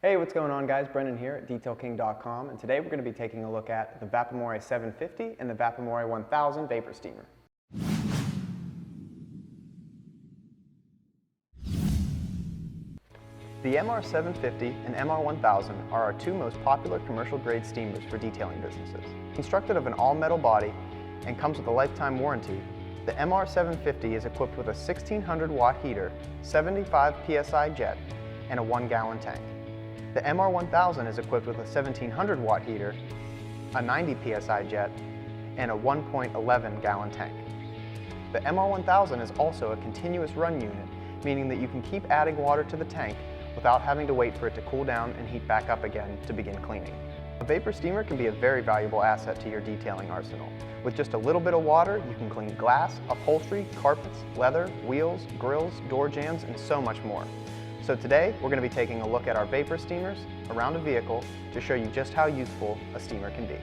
Hey, what's going on guys? Brendan here at DetailKing.com, and today we're going to be taking a look at the Vapamore MR-750 and the Vapamore MR-1000 vapor steamer. The MR-750 and MR-1000 are our two most popular commercial grade steamers for detailing businesses. Constructed of an all-metal body and comes with a lifetime warranty, the MR-750 is equipped with a 1600 watt heater, 75 psi jet, and a 1 gallon tank. The MR-1000 is equipped with a 1700 watt heater, a 90 psi jet, and a 1.11 gallon tank. The MR-1000 is also a continuous run unit, meaning that you can keep adding water to the tank without having to wait for it to cool down and heat back up again to begin cleaning. A vapor steamer can be a very valuable asset to your detailing arsenal. With just a little bit of water, you can clean glass, upholstery, carpets, leather, wheels, grills, door jambs, and so much more. So today, we're going to be taking a look at our vapor steamers around a vehicle to show you just how useful a steamer can be.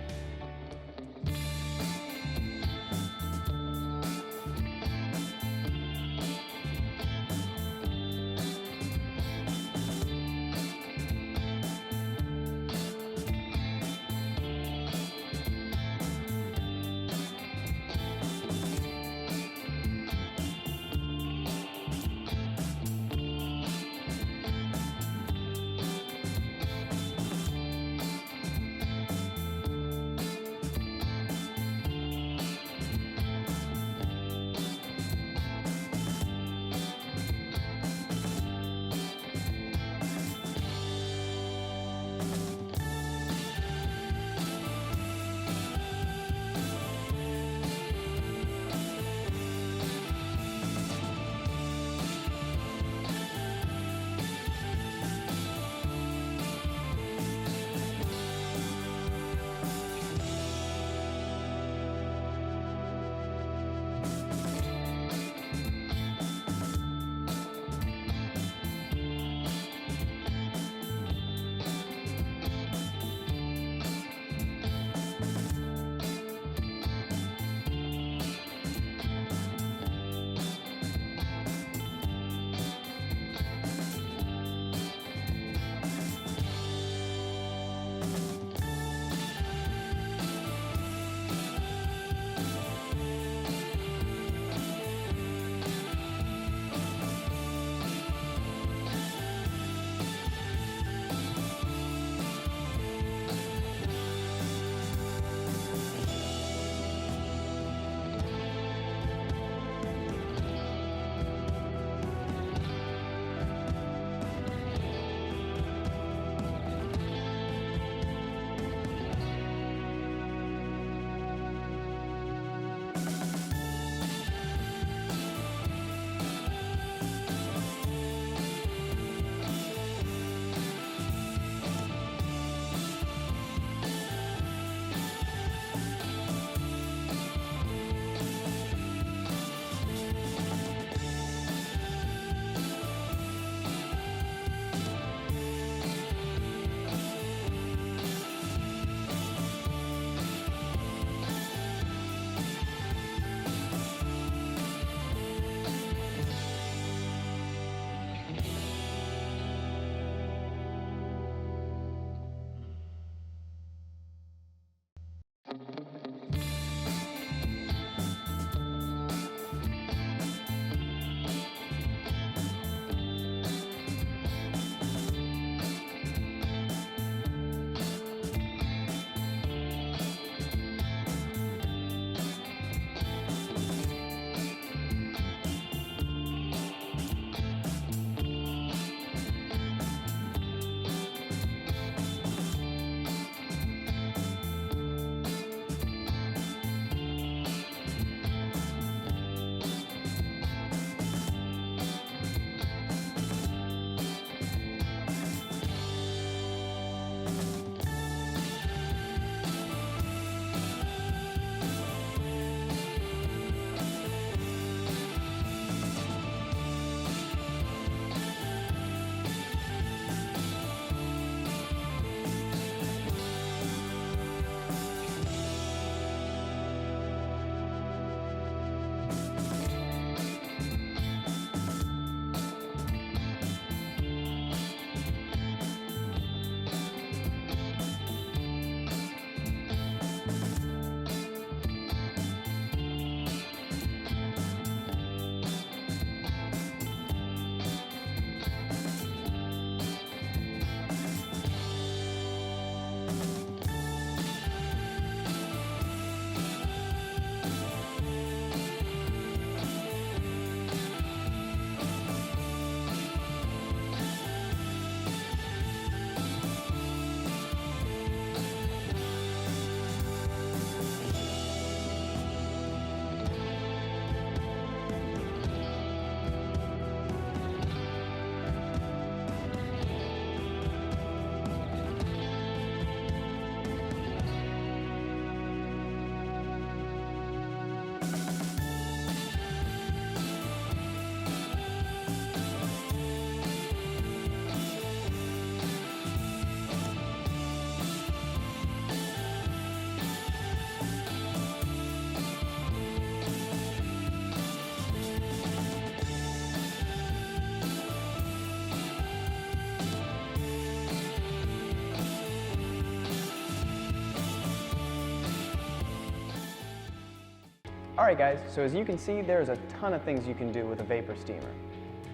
Alright guys, so as you can see, there's a ton of things you can do with a vapor steamer.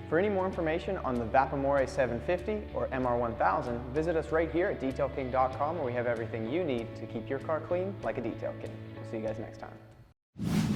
For any more information on the Vapamore MR-750 or MR-1000, visit us right here at detailking.com, where we have everything you need to keep your car clean like a detail king. We'll see you guys next time.